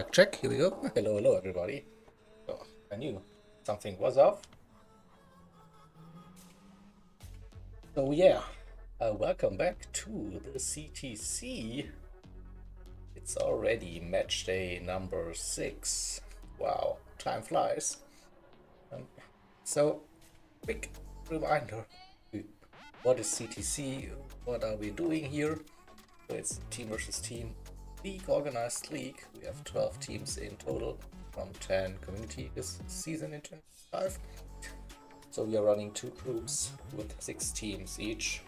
Mic check, here we go. Hello everybody. Oh, I knew something was off. So yeah, welcome back to the CTC. It's already match day number 6. Wow, time flies. So, quick reminder, what is CTC? What are we doing here? So it's team versus team league, organized league. We have 12 teams in total from 10 community this season in 2025. So we are running 2 groups with 6 teams each.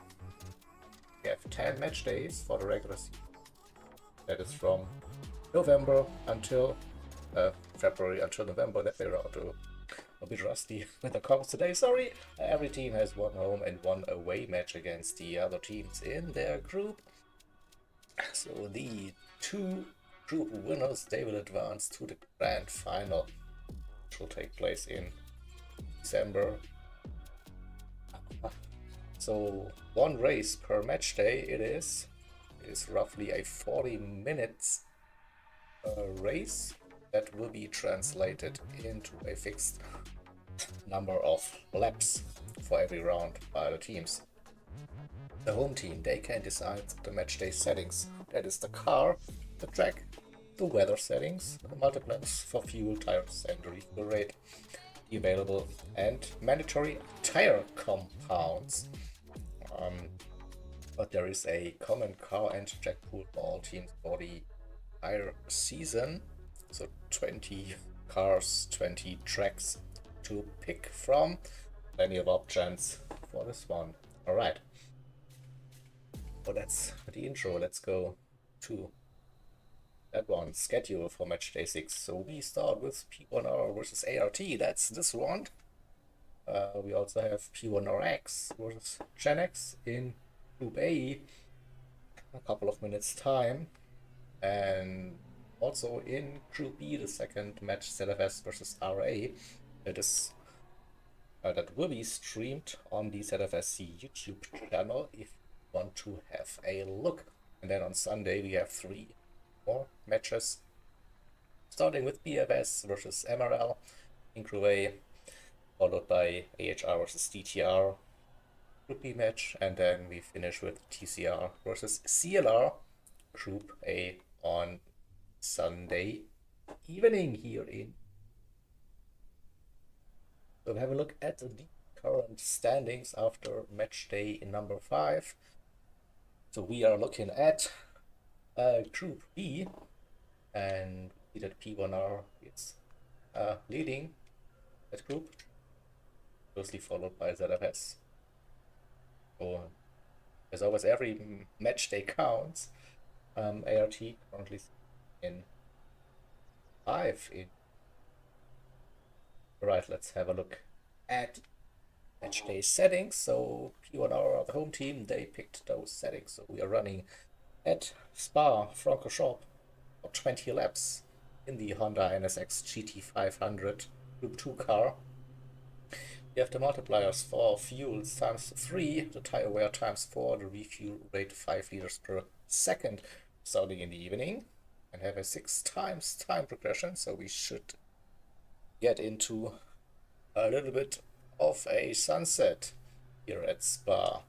We have 10 match days for the regular season. That is from November until February until November. That we're a bit rusty with the comps today, sorry. Every team has one home and one away match against the other teams in their group. So the 2 group winners, they will advance to the grand final, which will take place in December. So 1 race per match day it is. It is roughly a 40 minutes race that will be translated into a fixed number of laps for every round by the teams. The home team, they can decide the match day settings. That is the car, the track, the weather settings, the multiplans for fuel, tires and refuel rate, the available and mandatory tire compounds. But there is a common car and track pool for all teams for the entire season. So 20 cars, 20 tracks to pick from. Plenty of options for this one. Alright. So that's the intro. Let's go to that one. Schedule for match day 6. So we start with P1R versus ART. That's this round. We also have P1RX versus Gen X in Group A. A couple of minutes time. And also in Group B, the second match, ZFS versus RA. That will be streamed on the ZFSC YouTube channel if you want to have a look. And then on Sunday we have 3 more matches, starting with BFS versus MRL in Group A, followed by AHR versus DTR Group B match, and then we finish with TCR versus CLR Group A on Sunday evening here in. So we have a look at the current standings after match day number 5. So we are looking at Group B, and we see that P1R is leading that group, closely followed by ZFS. So as always, every match day counts. ART currently in 5 in. Right, let's have a look at match day settings. So P1R, the home team, they picked those settings. So we are running at Spa-Francorchamps for 20 laps in the Honda NSX GT500 Group 2 car. We have the multipliers for fuels times 3, the tire wear times 4, the refuel rate 5 liters per second starting in the evening, and have a 6 times time progression. So we should get into a little bit of a sunset here at Spa.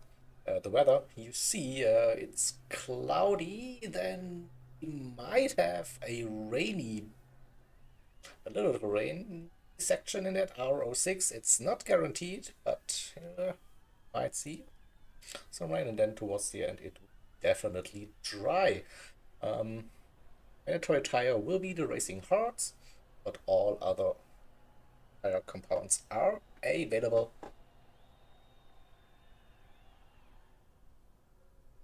The weather, you see, it's cloudy, then we might have a little bit of rain section in that R06. It's not guaranteed, but might see some rain, and then towards the end it will definitely dry. Mandatory tire will be the Racing Hearts, but all other tire compounds are available.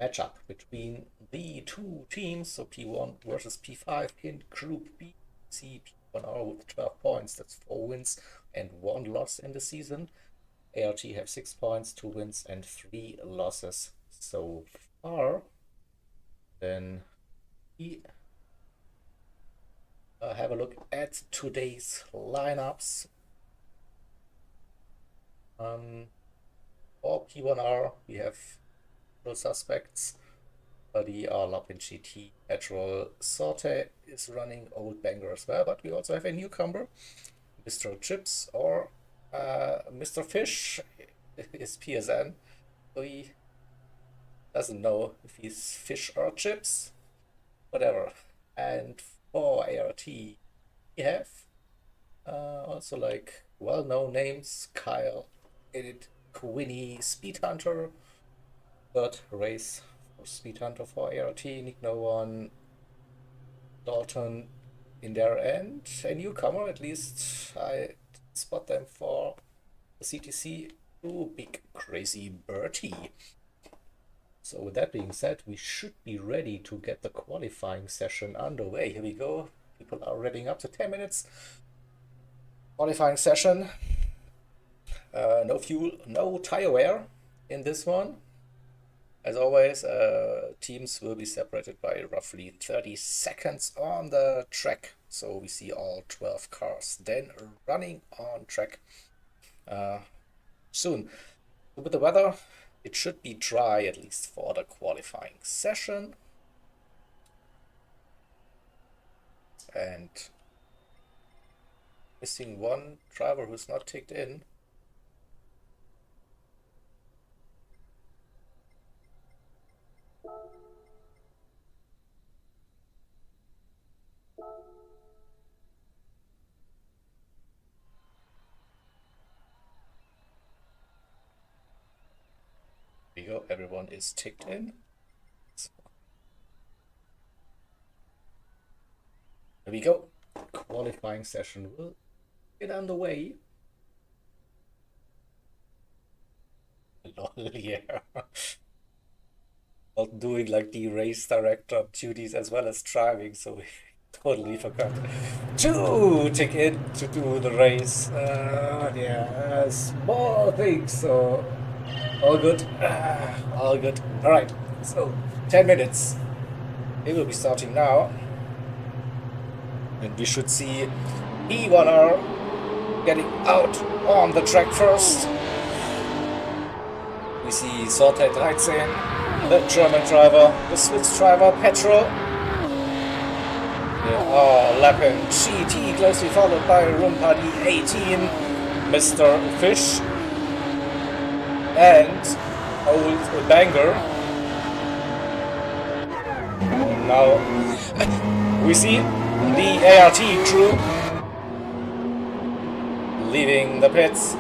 Matchup between the 2 teams, so P1 versus P5 in Group B. See P1R with 12 points, that's 4 wins and 1 loss in the season. ART have 6 points, 2 wins and 3 losses so far. Then we have a look at today's lineups. For P1R, we have no suspects. Buddy, all up in GT. Petrol Sorte is running Old Banger as well, but we also have a newcomer, Mr. Chips, or Mr. Fish is PSN. So he doesn't know if he's fish or chips, whatever. And for ART, we have also like well-known names: Kyle, Edit, Quinny, Speed Hunter. Third race for Speed Hunter for ART, Nick No One, Dalton in there, and a newcomer, at least I spot them for the CTC, Big Crazy Bertie. So with that being said, we should be ready to get the qualifying session underway. Here we go. People are revving up to 10 minutes. Qualifying session. No fuel, no tire wear in this one. As always, teams will be separated by roughly 30 seconds on the track. So we see all 12 cars then running on track soon. With the weather, it should be dry, at least for the qualifying session. And missing one driver who's not ticked in. There we go, everyone is ticked in. There we go. Qualifying session will get underway. Lol, yeah. Not doing like the race director duties as well as driving, so we totally forgot to tick in to do the race. Yeah, small things, so all good. All good. All right, so 10 minutes. It will be starting now. And we should see P1R getting out on the track first. We see Sorte 13, the German driver, the Swiss driver, Petrol. They are lapping GT, closely followed by Rumpadi 18, Mr. Fish, and Old Banger. And now we see the ART crew leaving the pits.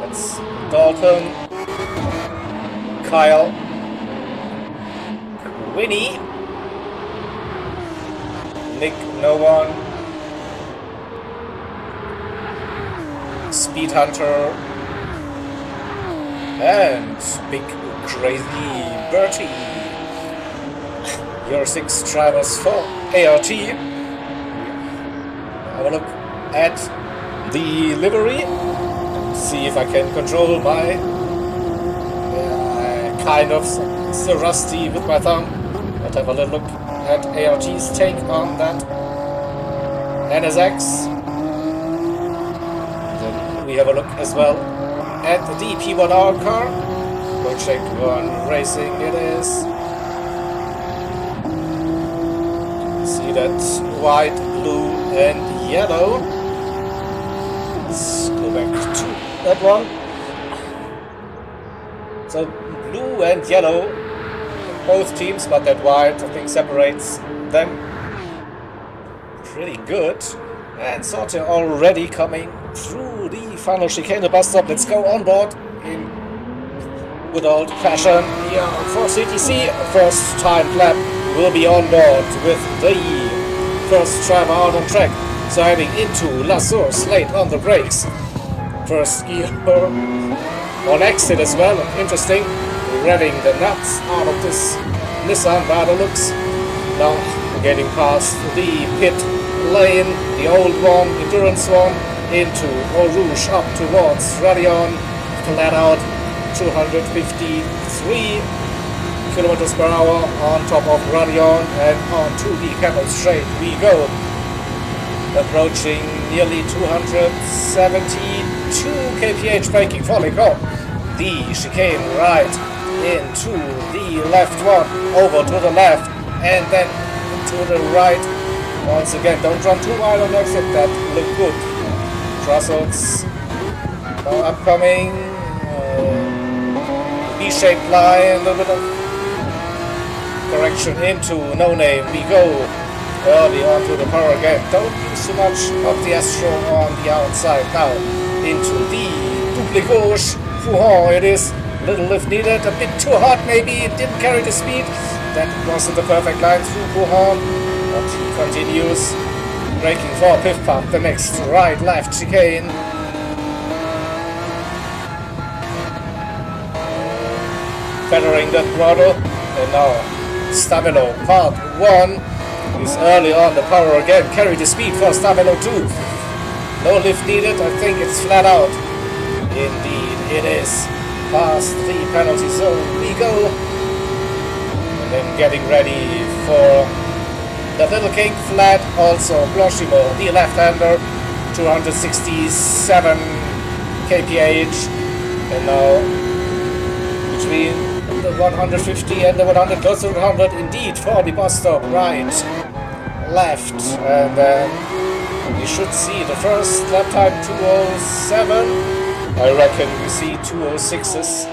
That's Dalton, Kyle, Winnie, Nick No One, Speed Hunter, and Big Crazy Bertie. Your 6 drivers for ART. Have a look at the livery. See if I can control my kind of so rusty with my thumb. Let's have a little look at ART's take on that NSX. Then we have a look as well at the P1R car. Project 1 Racing it is. See that white, blue and yellow. Let's go back to that one. So blue and yellow in both teams, but that white I think separates them pretty good. And Sorte already coming through the final chicane bus stop. Let's go on board in good old fashion. Yeah, for CTC, first time lap will be on board with the first driver out on track. So heading into La Source, late on the brakes. First gear on exit as well. Interesting, revving the nuts out of this Nissan by the looks. Now getting past the pit lane, the old one, endurance one, into Eau Rouge up towards Radion, flat out 253 kilometers per hour on top of Radion, and on to the Camel Straight we go. Approaching nearly 272 kph braking, falling off the chicane right into the left one, over to the left, and then to the right. Once again, don't run too wide on the exit, that look good. Trussels now upcoming, V-shaped line, a little bit of correction into no name. We go early onto the power again. Don't use too much of the Astro on the outside. Now into the double gauche. Fuhon it is. Little lift needed. A bit too hot maybe. It didn't carry the speed. That wasn't the perfect line through Fuhon. But he continues. Braking for Piff Pump. The next right left chicane. Feathering the throttle. And now Stabilo part 1 is early on the power again. Carry the speed for Stabilo 2. No lift needed. I think it's flat out. Indeed it is. Past the penalty zone we go. And then getting ready for the Little King flat. Also Bloshimo, the left-hander, 267 kph. And now between the 150 and the 100, close to 100 indeed for the bus stop. Right, left, and then we should see the first lap time 2:07. I reckon we see 2:06s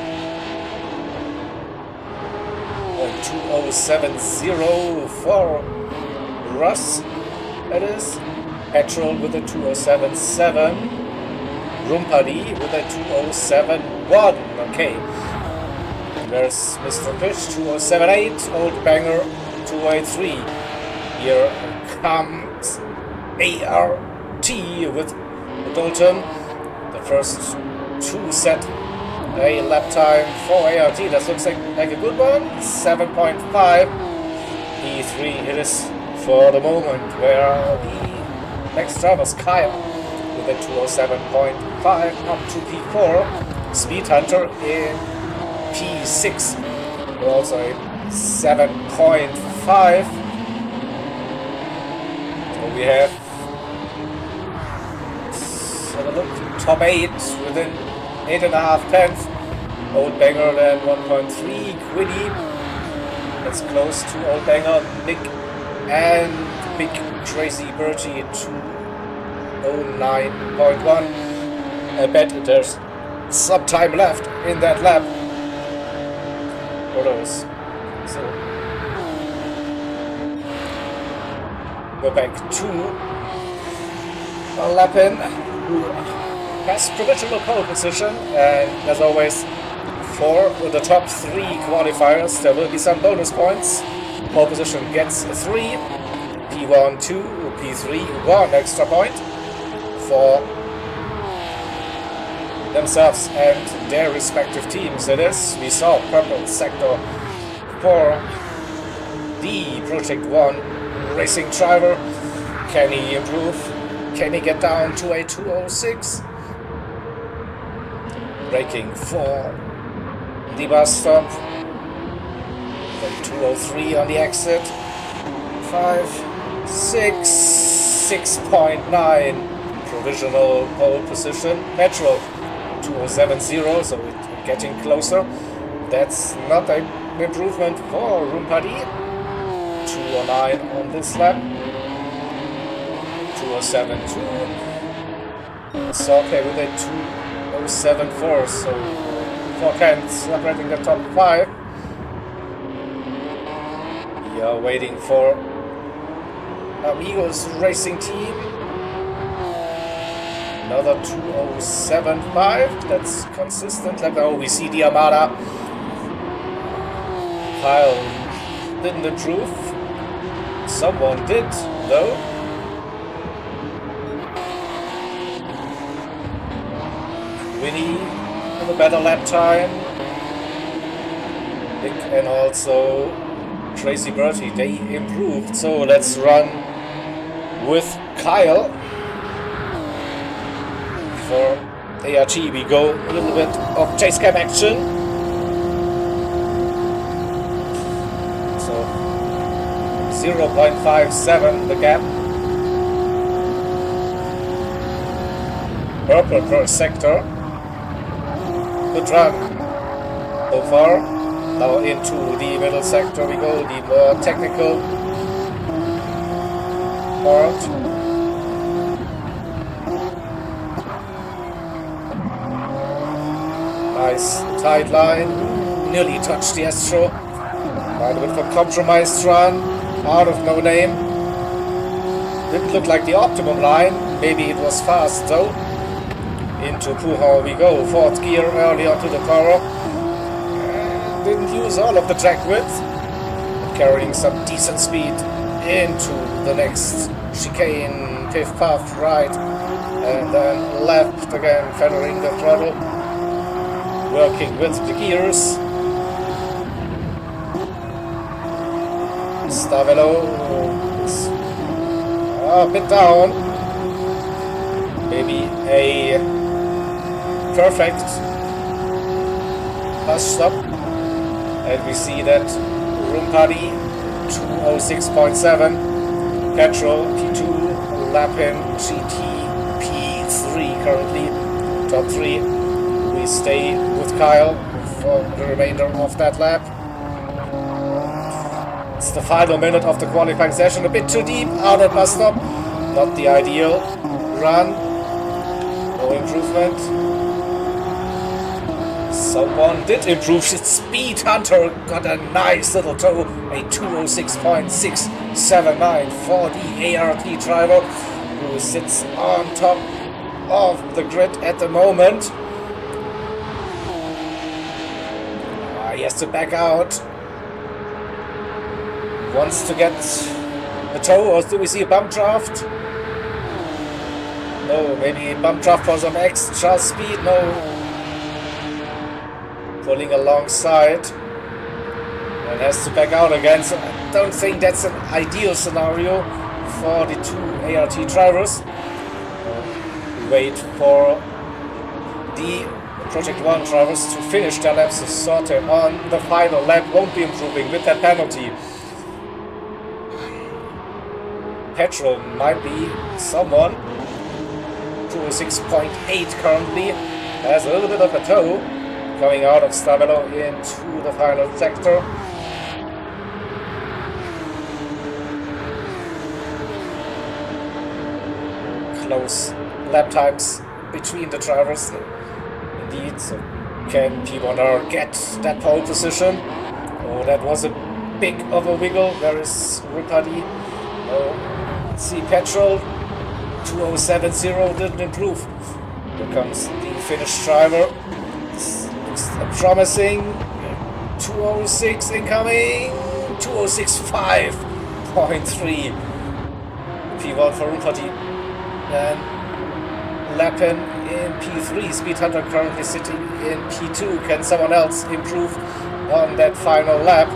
and 2:070 for Russ. That is Petrol with a 2:077, Rumpadi with a 2:071. Okay. There's Mr. Pitch, 2:078, Old Banger, 2:83. Here comes ART with Dalton. The first two set a lap time for ART. That looks like a good one. 7.5. P3 it is for the moment, where the next driver's Kyle with a 2:07.5 up to P4. Speed Hunter in P6, also a 7.5. So we have, let's have a look, top 8 within 8.5 tenths. Old Banger then 1.3, Quiddy. That's close to Old Banger, Nick, and Big Crazy Bertie 2:09.1. I bet there's some time left in that lap. Those. So go back to Lapin, who has provisional pole position, and as always for the top 3 qualifiers there will be some bonus points. Pole position gets 3, P1 2, P3 1 extra point for themselves and their respective teams. It is, we saw purple sector for the Project 1 racing driver. Can he improve? Can he get down to a 2:06? Braking for the bus stop. Then 2:03 on the exit. 5, 6, 6.9 provisional pole position. Petrol 2:070, so it's getting closer. That's not an improvement for Rumpadi. 2:09 on this lap. 2:072. Sorke with a 2:074, so 4 tenths separating the top 5. We are waiting for Amigos Racing Team. Another 2:075, that's consistent. Like, oh, we see the Armada. Kyle didn't improve. Someone did, though. Winnie with a better lap time. Nick and also Tracy Bertie, they improved. So let's run with Kyle. For ART, we go a little bit of chase cam action. So 0.57 the gap. Purple per sector. Good run so far. Now into the middle sector we go, the more technical part. Nice tight line. Ooh, nearly touched the Astro. Might have been for compromised run. Out of no name. Didn't look like the optimum line. Maybe it was fast though. Into P1R we go. Fourth gear early onto the corner. Didn't use all of the track width. Carrying some decent speed into the next chicane. Piff puff right. And then left again, feathering the throttle. Working with the gears. Stavelo is a bit down. Maybe a perfect bus stop. And we see that Gr.B 206.7, petrol P2, Lapin GT P3 currently, top 3. We stay with Kyle for the remainder of that lap. It's the final minute of the qualifying session, a bit too deep out at bus stop, not the ideal run, no improvement. Someone did improve. Its Speed Hunter got a nice little toe, a 206.679 for the ART driver who sits on top of the grid at the moment. He has to back out. Wants to get a toe, or do we see a bump draft? No, maybe a bump draft for some extra speed. No. Pulling alongside and has to back out again, so I don't think that's an ideal scenario for the two ART drivers. Wait for the Project 1 drivers to finish their laps, so Sorte on the final lap won't be improving with that penalty. Petrol might be someone. 206.8 currently, has a little bit of a toe. Coming out of Stavelo into the final sector. Close lap times between the drivers. Indeed, so can P1R get that pole position? Oh, that was a big of a wiggle. There is Gr.B. Oh, let's see, Petrol 2070 didn't improve. Here comes the Finnish driver. Promising 206 incoming, 206.5.3. P1 for Gr.B. And Lapin in P3. Speed Hunter currently sitting in P2. Can someone else improve on that final lap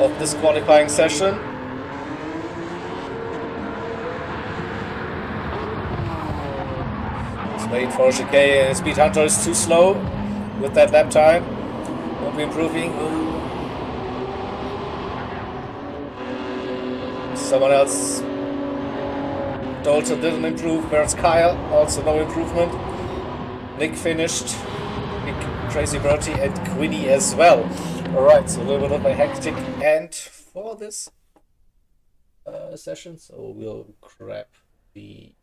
of this qualifying session? Wait for chicane. Speed Hunter is too slow with that lap time. Won't be improving. Ooh. Someone else. Dalton didn't improve. Where's Kyle? Also no improvement. Nick finished. Nick, Crazy Bertie, and Quinny as well. Alright, so a little bit of a hectic end for this session. So we'll grab the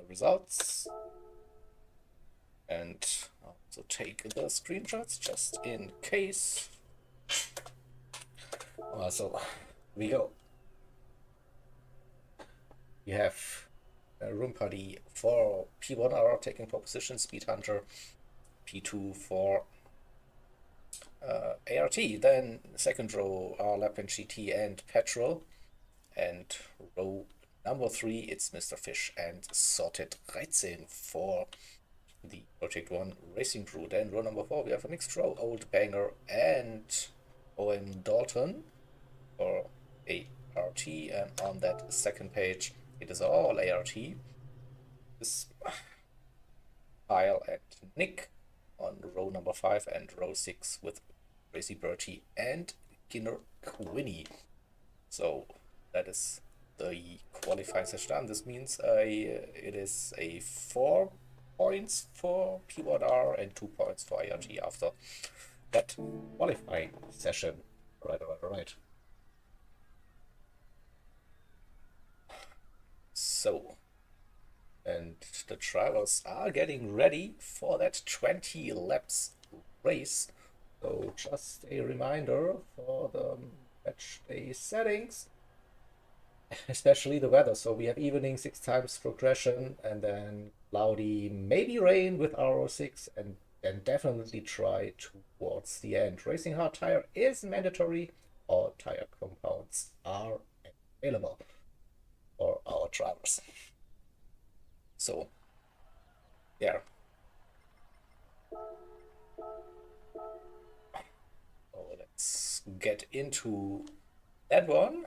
results and also take the screenshots just in case. So we go. We have Gr.B for P1R taking pole position, Speed Hunter P2 for ART. Then second row are Lapin GT and Petrol, and row number 3, it's Mr. Fish and Sorted 13 for the Project 1 Racing Crew. Then row number 4, we have a mixed row, Old Banger and OM Dalton for ART. And on that second page, it is all ART. This Kyle and Nick on row number 5 and row 6 with Crazy Bertie and Quinny. So that is the qualifying session done. This means it is a 4 points for P1R and 2 points for ART after that qualifying session. Right. So, and the drivers are getting ready for that 20 laps race. So just a reminder for the match day settings, especially the weather. So we have evening 6 times progression, and then cloudy, maybe rain with R06, and then definitely try towards the end. Racing hard tire is mandatory. All tire compounds are available for our drivers. So, yeah. Let's get into that one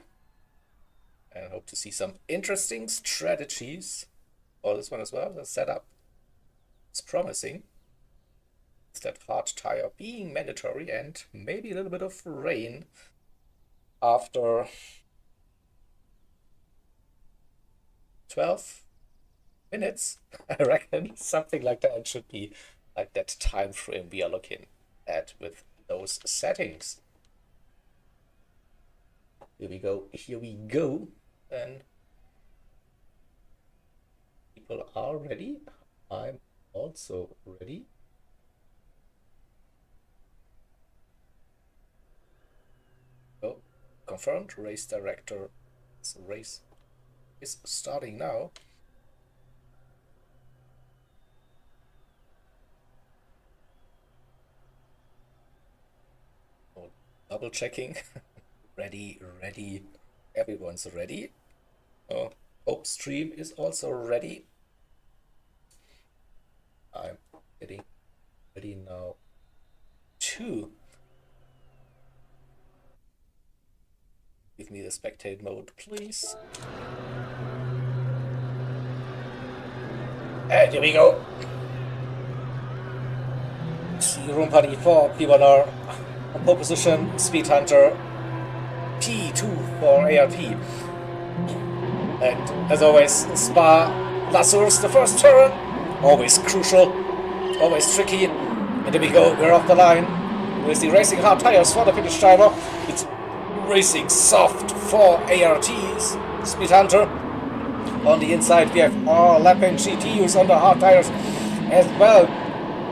and hope to see some interesting strategies for this one as well. The setup is promising. It's that hard tire being mandatory and maybe a little bit of rain after 12 minutes. I reckon something like that should be like that time frame we are looking at with those settings. Here we go, and people are ready. I'm also ready. Oh, confirmed. Race director. Race is starting now. Oh, double checking. Ready. Everyone's ready. Oh, Hope Stream is also ready. I'm getting ready now too. Give me the spectate mode, please. And here we go. Room party for P1R. Pole position, Speed Hunter. P2 for ARP. And as always, Spa Lasurs, the first turn. Always crucial, always tricky. And here we go, we're off the line. With the racing hard tires for the Finnish driver. It's racing soft for ART's Speed Hunter. On the inside we have Lappin GTUs on the hard tires as well.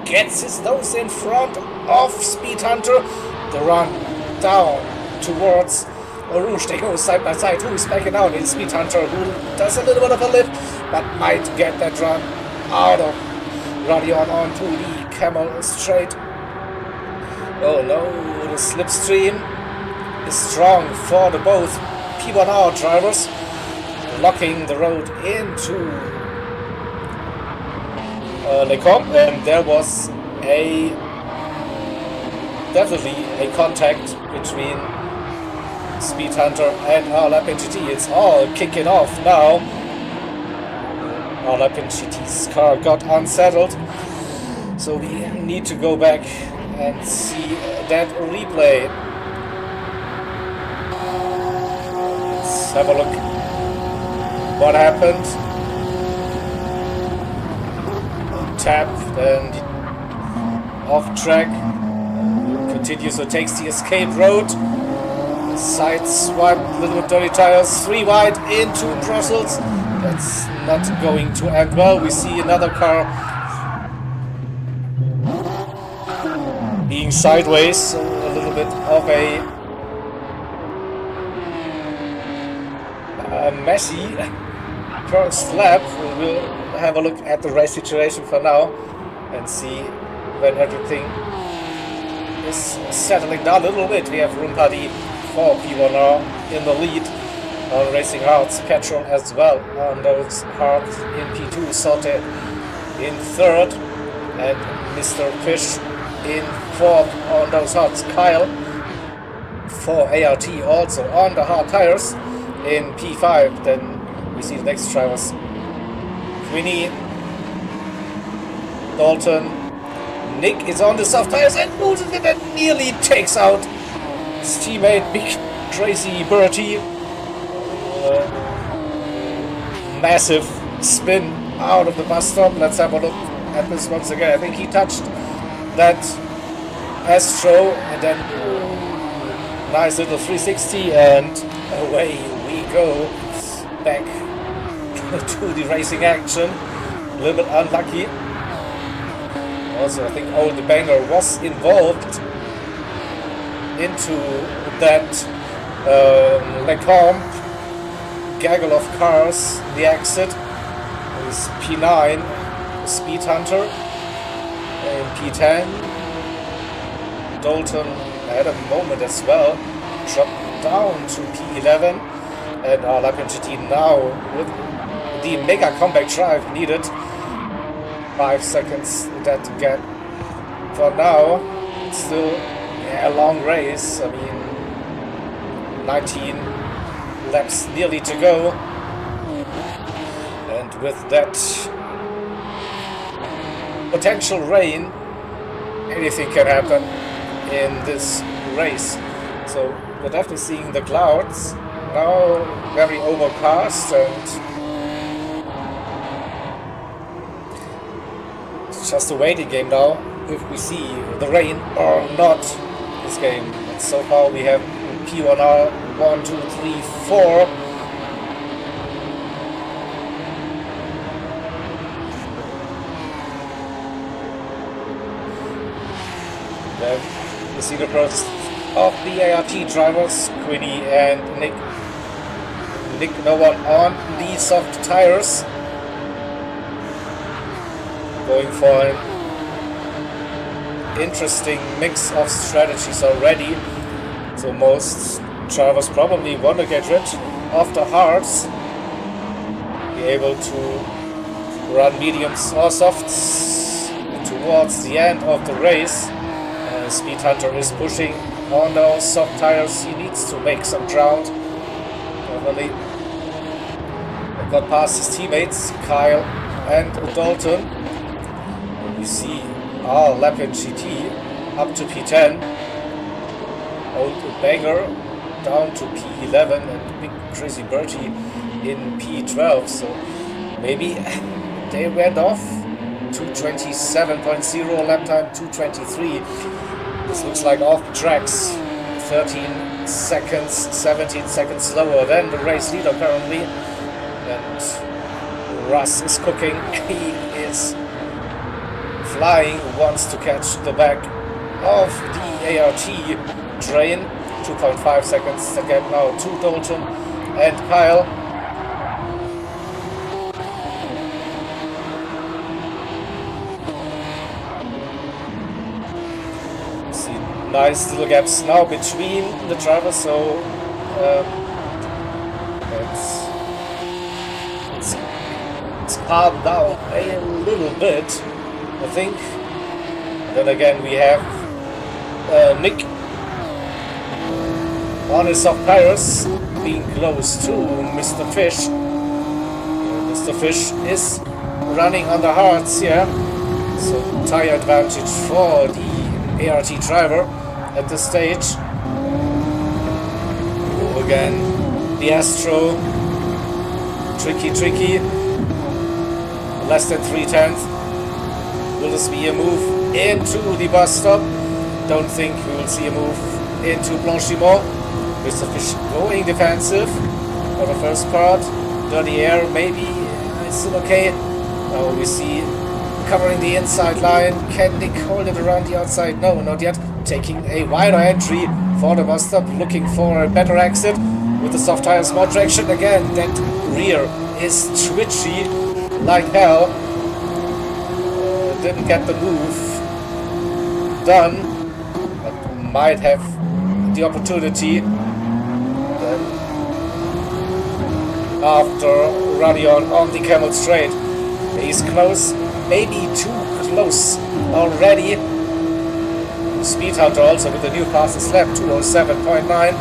Gets his nose in front of Speed Hunter. The run down towards Rouge. They go side by side. Who's backing out? It's Speed Hunter, who does a little bit of a lift, but might get that run out of Radion onto the Camel straight. Oh no, the slipstream is strong for the both P1R drivers, blocking the road into Lecombe, and there was definitely a contact between Speed Hunter and Lappin GT. It's all kicking off now. Lappin GT's car got unsettled, so we need to go back and see that replay. Let's have a look what happened. Tapped and off track. Continues, so takes the escape road. Side swipe, little dirty tires, 3 wide into Brussels. That's not going to end well. We see another car being sideways, so a little bit of a messy first lap. We'll have a look at the race situation for now and see when everything is settling down a little bit. We have room party for P1R in the lead. Racing Hearts Petrol as well on those Hearts in P2, Sote in third, and Mr. Fish in fourth on those Hearts. Kyle for ART also on the hard tires in P5. Then we see the next drivers: Queenie, Dalton, Nick is on the soft tires and moves it and nearly takes out his teammate Big Crazy Bertie. Massive spin out of the bus stop. Let's have a look at this once again. I think he touched that Astro and then nice little 360 and away we go back to the racing action. A little bit unlucky. Also, I think the banger was involved into that Lecombe gaggle of cars, the exit is P9, Speed Hunter, and P10. Dalton had a moment as well, dropped down to P11, and our Lapin GT now with the mega compact drive needed. 5 seconds that gap for now. It's still a long race. I mean, 19 laps nearly to go, and with that potential rain, anything can happen in this race. So we're definitely seeing the clouds now very overcast, and it's just a waiting game now if we see the rain or not this game. And so far we have P1R 1, 2, 3, 4. Then we see the process of the ART drivers, Quinny and Nick. No one on the soft tires. Going for an interesting mix of strategies already. So most drivers probably want to get rid of the hards, be able to run mediums or softs towards the end of the race. Speed Hunter is pushing on those soft tires. He needs to make some ground. Normally got past his teammates Kyle and Dalton. We see our Lapin GT up to P10. Old Banger down to P11 and Big Crazy Bertie in P12. So maybe they went off. 227.0 lap time, 223. This looks like off the tracks. 13 seconds, 17 seconds slower than the race leader currently. And Russ is cooking. He is flying, wants to catch the back of the ART train. 2.5 seconds to get now to Dalton and Kyle. See nice little gaps now between the drivers, so it's calmed down a little bit, I think. Then again we have Nick on his soft tires, being close to Mr. Fish. Mr. Fish is running on the hards here, so tire advantage for the ART driver at this stage. Oh, again, the Astro, tricky, less than 3/10. Will this be a move into the bus stop? Don't think we will see a move into Blanchimont. Mr. Fish going defensive for the first part. Dirty air, maybe it's still okay. Now we see covering the inside line. Can Nick hold it around the outside? No, not yet. Taking a wider entry for the bus stop, looking for a better exit with the soft tires, more traction again. That rear is twitchy like hell. Didn't get the move done, but might have the opportunity. After Radion on the Camel Straight, he's close, maybe too close already. Speed Hunter also with the new fastest lap, 207.9.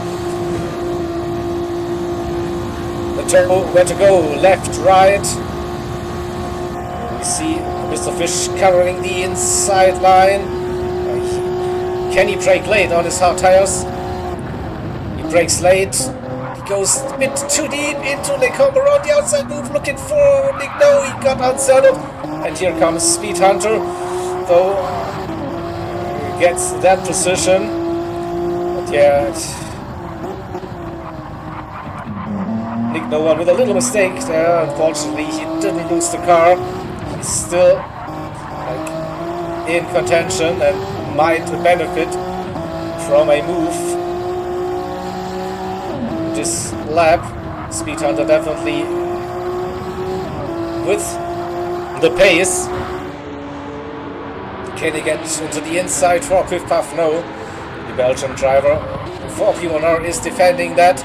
The turbo, where to go, left, right. We see Mr. Fish covering the inside line. Can he brake late on his hard tires? He brakes late. Goes a bit too deep into Lecombe on the outside move, looking for Nick. No, he got unsettled. And here comes Speed Hunter, though gets that position. But yeah, Nick No One with a little mistake there. Unfortunately, he didn't lose the car. He's still like in contention and might benefit from a move this lap. Speed Hunter definitely with the pace. Can he get into the inside for a quick puff? No. The Belgian driver for P1R is defending that.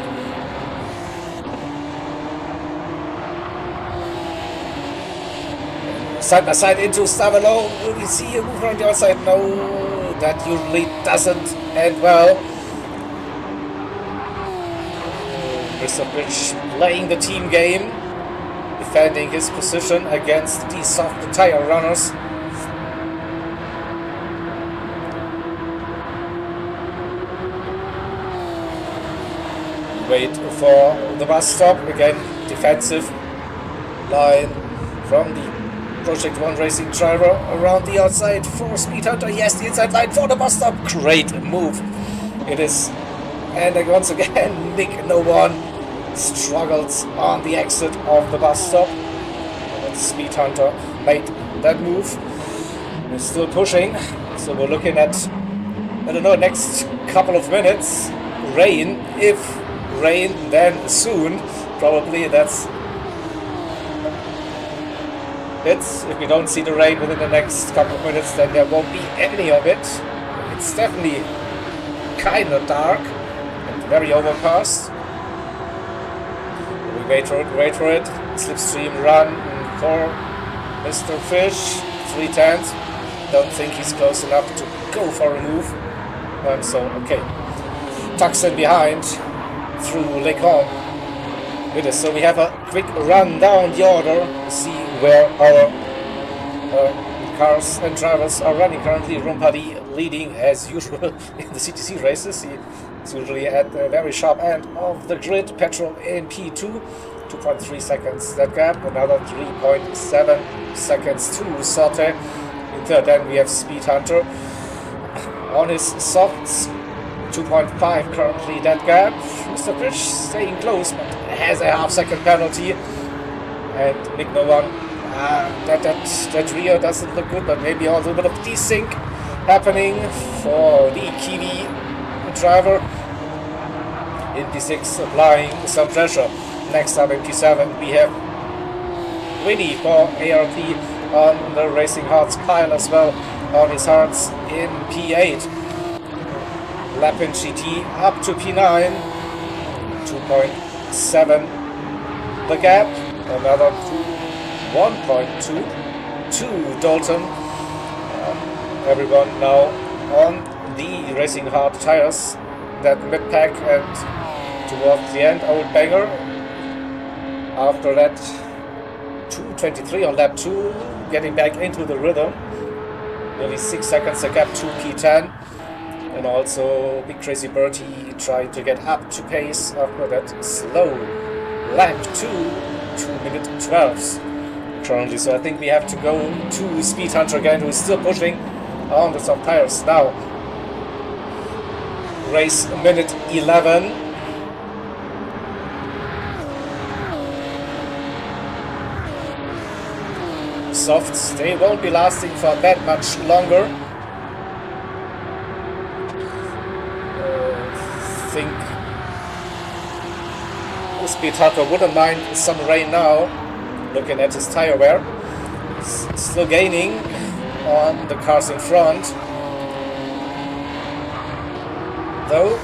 Side by side into Stavelo. Will we see a move around the outside? No, that usually doesn't end well. Mr. Bridge playing the team game, defending his position against the soft tire runners. Wait for the bus stop. Again, defensive line from the Project 1 racing driver around the outside for Speed Hunter. Yes, the inside line for the bus stop. Great move. It is. And once again, Nick No One struggles on the exit of the bus stop. But Speed Hunter made that move. We're still pushing. So we're looking at, I don't know, next couple of minutes. Rain. If rain, then soon. Probably that's it. If we don't see the rain within the next couple of minutes, then there won't be any of it. It's definitely kind of dark and very overcast. We wait for it. Slipstream run for Mr. Fish. 3/10. Don't think he's close enough to go for a move. So, okay. Tucks in behind through Lecombe. It is. So we have a quick run down the order. See where our cars and drivers are running currently. Rumpadi leading as usual in the CTC races. He's usually at the very sharp end of the grid. Petrol in P2, 2.3 seconds that gap. Another 3.7 seconds to Sote. In third, then we have Speed Hunter on his softs. 2.5 currently that gap. Mr. Bridge staying close, but has a half-second penalty. And Nick No One, that rear doesn't look good, but maybe a little bit of desync happening for the Kiwi driver. In P6 applying some pressure. Next up in P7 we have Winnie for ARP on the Racing Hearts. Kyle as well on his Hearts in P8. Lap in GT up to P9, 2.7 the gap, another 1.2 to Dalton. Everyone now on the Racing Hard tires, that mid-pack, and towards the end, Old Banger. After that, 2.23 on lap 2, getting back into the rhythm. Nearly 6 seconds a gap to P10. And also Big Crazy Bertie trying to get up to pace after that slow lap 2, 2-minute 12s currently. So I think we have to go to Speed Hunter again, who is still pushing on the soft tires now. Race minute 11. Softs, they won't be lasting for that much longer. I think Speed Hunter wouldn't mind some rain now. Looking at his tire wear, he's still gaining on the cars in front, though.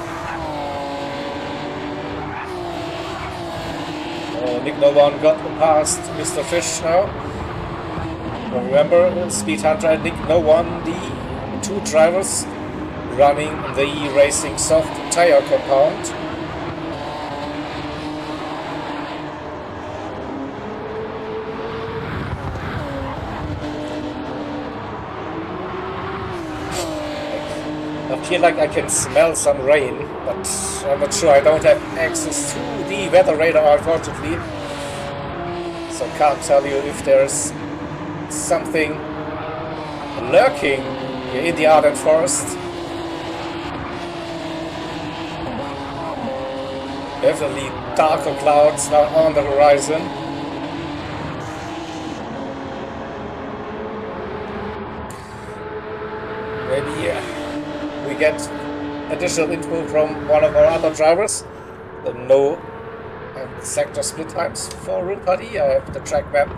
Nick No One got past Mr. Fish now. But remember, Speed Hunter and Nick No One, the two drivers running the Racing Soft tire compound. I feel like I can smell some rain, but I'm not sure. I don't have access to the weather radar, unfortunately, so I can't tell you if there's something lurking in the Arden Forest. Definitely darker clouds now on the horizon. Maybe we get additional info from one of our other drivers. No sector split times for Room Party. I have the track map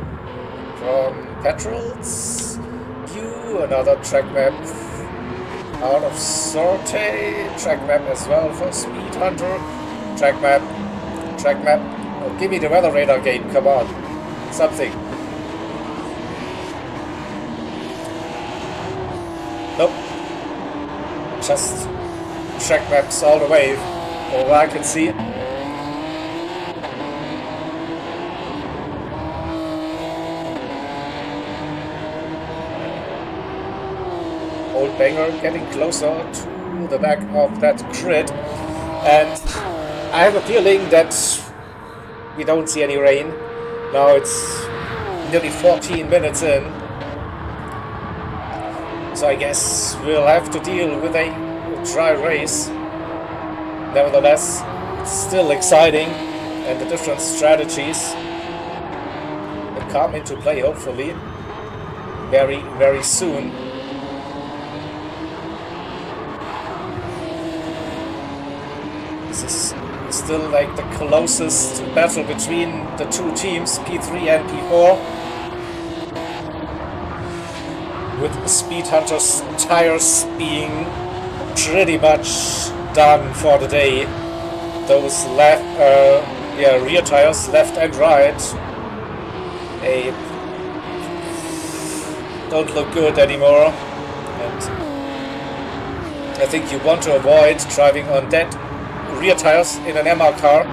from Petrol's view, another track map out of Sorte, track map as well for Speed Hunter, track map. Oh, give me the weather radar game, come on, something. Nope, just track maps all the way, all I can see. Old Banger getting closer to the back of that grid, and I have a feeling that we don't see any rain. Now it's nearly 14 minutes in, so I guess we'll have to deal with a dry race. Nevertheless, it's still exciting, and the different strategies will come into play hopefully very, very soon. This is still like the closest battle between the two teams, P3 and P4, with Speed Hunter's tires being pretty much done for the day. Those rear tires, left and right, they don't look good anymore, and I think you want to avoid driving on that rear tires in an MR car,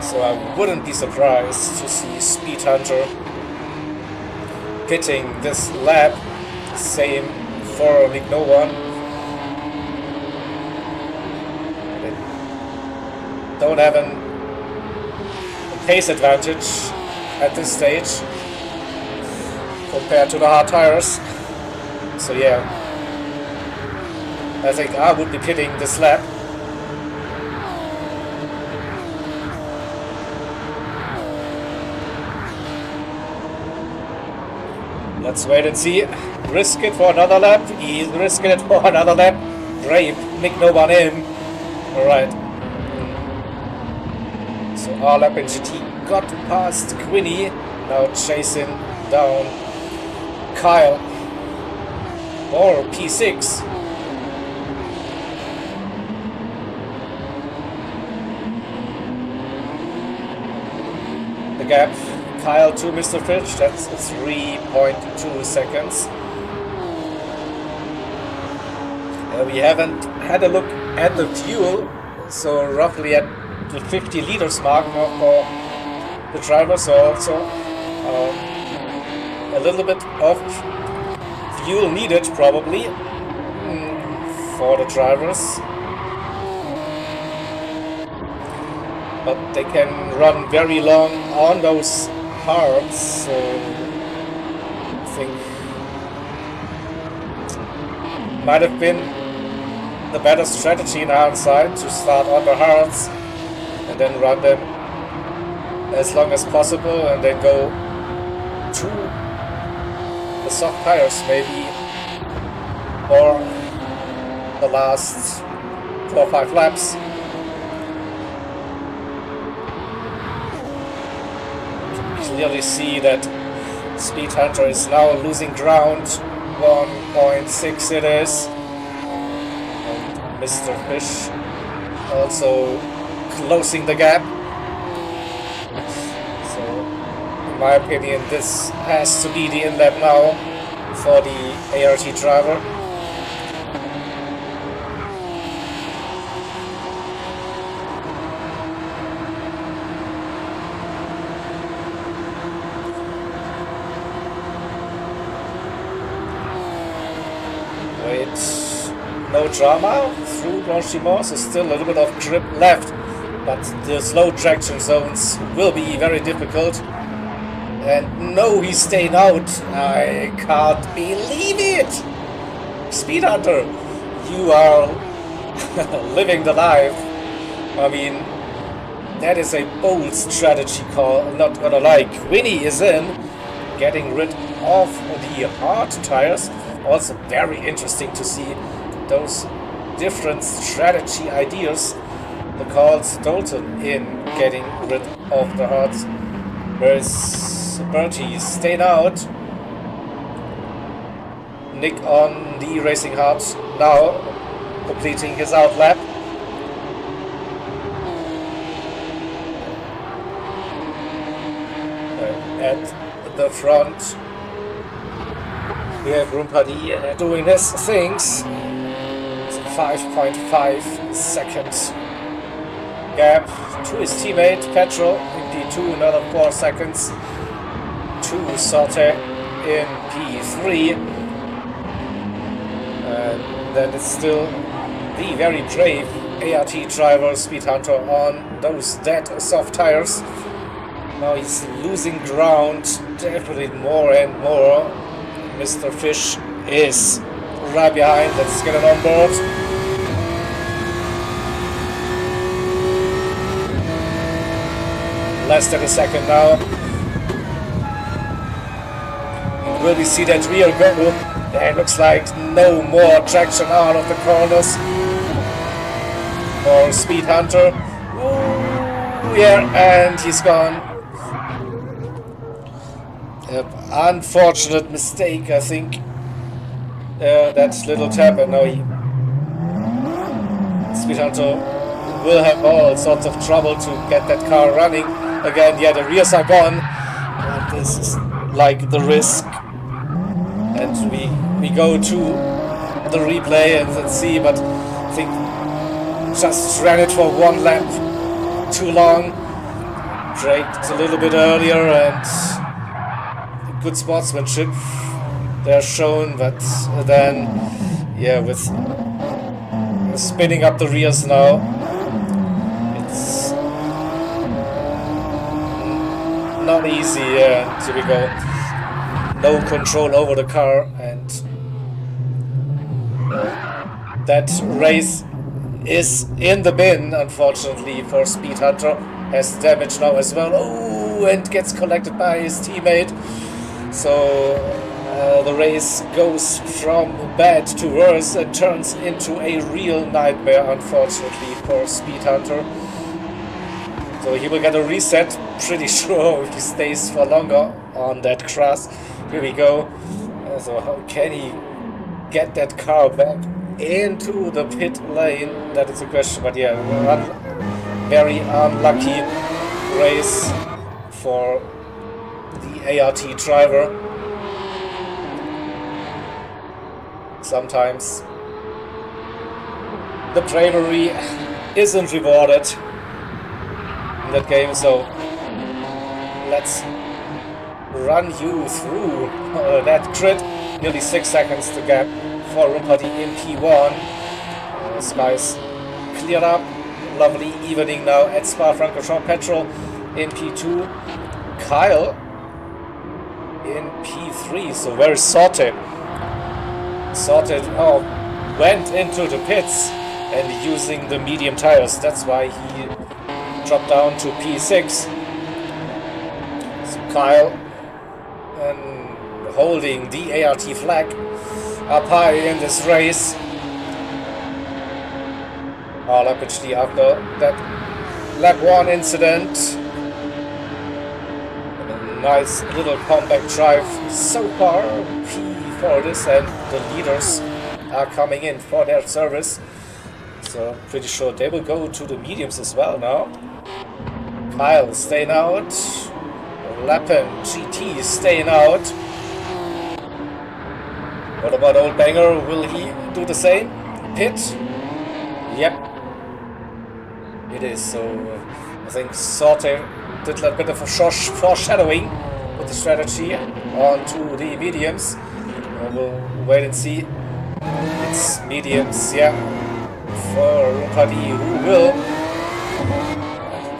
so I wouldn't be surprised to see Speed Hunter pitting this lap. Same for Gr.B. They don't have a pace advantage at this stage compared to the hard tires, so yeah, I think I would be pitting this lap. Let's wait and see. Risk it for another lap. He's risking it for another lap. Brave, Nick no one in. Alright. So our lap in GT got past Quinny. Now chasing down Kyle. Or P6. Gap, Kyle to Mr. Fitch, that's 3.2 seconds. We haven't had a look at the fuel, so roughly at the 50 liters mark for the drivers, so also a little bit of fuel needed probably for the drivers. But they can run very long on those hards, so I think might have been the better strategy in hindsight to start on the hards and then run them as long as possible and then go to the soft tires maybe, or the last 4 or 5 laps. Clearly see that Speed Hunter is now losing ground. 1.6 it is, and Mr. Fish also closing the gap. So in my opinion this has to be the in-lap now for the ART driver. No drama through Blanchimont, so still a little bit of grip left, but the slow traction zones will be very difficult And no, he's staying out. I can't believe it. Speed Hunter, you are living the life. I mean, that is a bold strategy call, not gonna lie. Quinny is in, getting rid of the hard tires. Also very interesting to see those different strategy ideas. The calls Dalton in getting rid of the hards. Whereas Bertie stayed out. Nick on the racing hards now, completing his outlap. At the front, we have Gr.B doing his things. 5.5 seconds gap to his teammate Petrol in P2, another 4 seconds to Sote in P3. And then it's still the very brave ART driver Speed Hunter on those dead soft tires. Now he's losing ground definitely more and more. Mr. Fish is right behind. Let's get it on board. Less than a second now. And will we see that rear go? It looks like no more traction out of the corners for Speed Hunter. Ooh, yeah, and he's gone. Unfortunate mistake, I think. That little tap, and now Speed Hunter will have all sorts of trouble to get that car running again. Yeah, the rears are gone. And this is like the risk. And we go to the replay and see, but I think just ran it for one lap too long. Braked a little bit earlier, and good sportsmanship they're shown, but then yeah, with spinning up the rears now, it's not easy. Here we go, no control over the car, and that race is in the bin, unfortunately, for Speed Hunter. Has damage now as well. Oh, and gets collected by his teammate. So the race goes from bad to worse and turns into a real nightmare, unfortunately, for Speed Hunter. So he will get a reset, pretty sure, if he stays for longer on that grass. Here we go. So how can he get that car back into the pit lane? That is a question, but yeah, very unlucky race for the ART driver. Sometimes the bravery isn't rewarded in that game, so let's run you through that grid. Nearly 6 seconds to gap for Gr.B in P1. Skies cleared up. Lovely evening now at Spa-Francorchamps. Petrol in P2. Kyle in P3. So very sorted. Went into the pits and using the medium tires. That's why he dropped down to P6. So Kyle holding the ART flag up high in this race. All up actually after that lap 1 incident. A nice little comeback drive so far for this, and the leaders are coming in for their service. So I'm pretty sure they will go to the mediums as well now. Kyle staying out. Lappen GT staying out. What about Old Banger? Will he do the same? Pit? Yep. It is. So I think Sorte did a bit of a foreshadowing with the strategy onto the mediums. We'll wait and see. It's mediums, yeah, for Gr.B, who will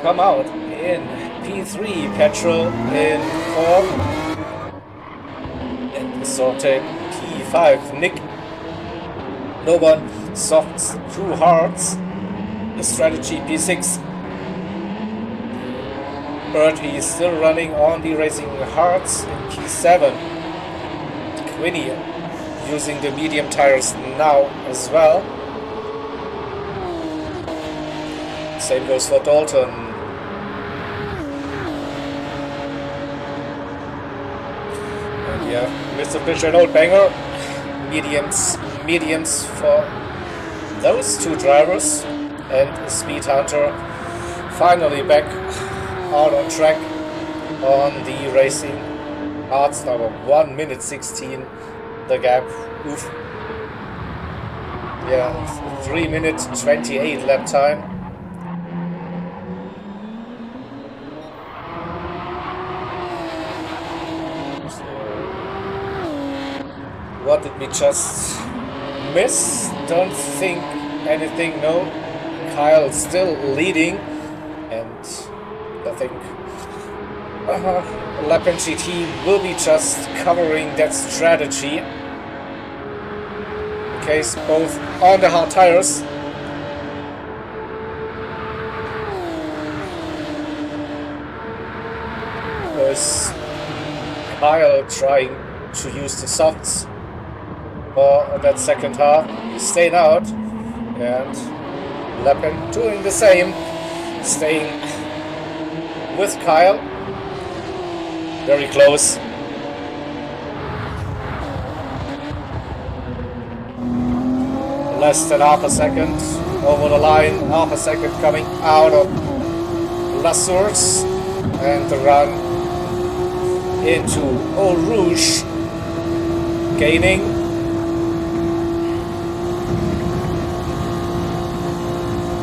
come out in P3, Petrol in 4th. And Sorted P5, Nick. No one softs through hearts. The strategy P6. Bertie is still running on the racing hearts in P7. Quinny using the medium tires now as well. Same goes for Dalton. And yeah, Mr. Fisher and Old Banger. Mediums for those two drivers. And Speed Hunter finally back out on track on the racing hearts number 1 minute 16 the gap. Oof. Yeah, 3 minute 28 lap time. So, what did we just miss? Don't think anything, no. Kyle still leading, and I think Lap and GT will be just covering that strategy in case both on the hard tires. Was Kyle trying to use the softs for that second half, staying out, and Lappin doing the same, staying with Kyle, very close. Less than half a second over the line, half a second coming out of La Source, and the run into Eau Rouge, gaining.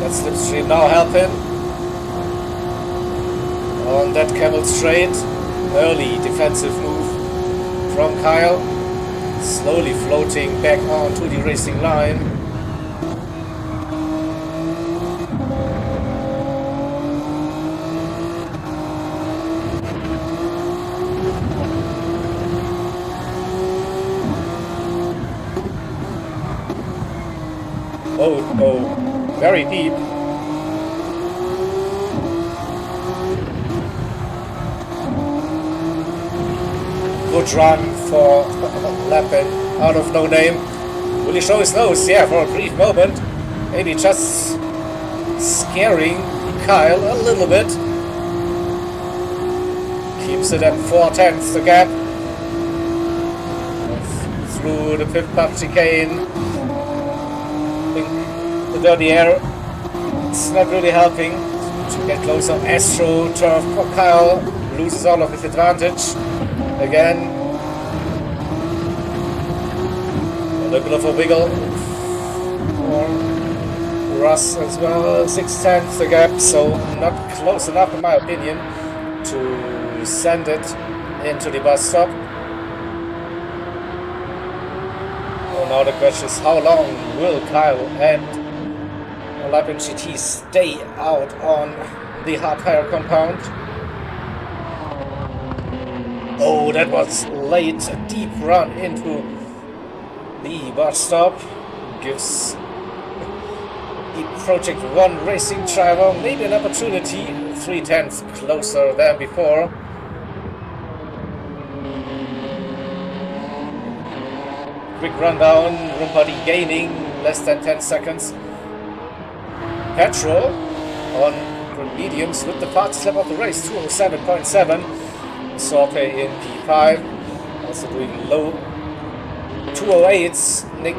That slipstream now helping on that Camel straight. Early defensive move from Kyle, slowly floating back onto the racing line. Oh, very deep. Good run for Lappin out of no name. Will he show his nose? Yeah, for a brief moment. Maybe just scaring Kyle a little bit. Keeps it at 4/10 the gap. Through the pit pub chicane. The dirty air. It's not really helping to get closer. Astro turf for Kyle. Loses all of his advantage. Again, a little bit of a wiggle for Russ as well. 6/10 the gap, so not close enough in my opinion to send it into the bus stop. Well, now the question is, how long will Kyle and Lapin GT stay out on the hard tire compound? Oh, that was late. A deep run into the bus stop gives the Project 1 racing driver maybe an opportunity. 3/10 closer than before. Quick rundown. Rumpati gaining less than 10 seconds. Petrol on mediums with the fastest lap of the race, 207.7. Sorte in P5, also doing low 208s. Nick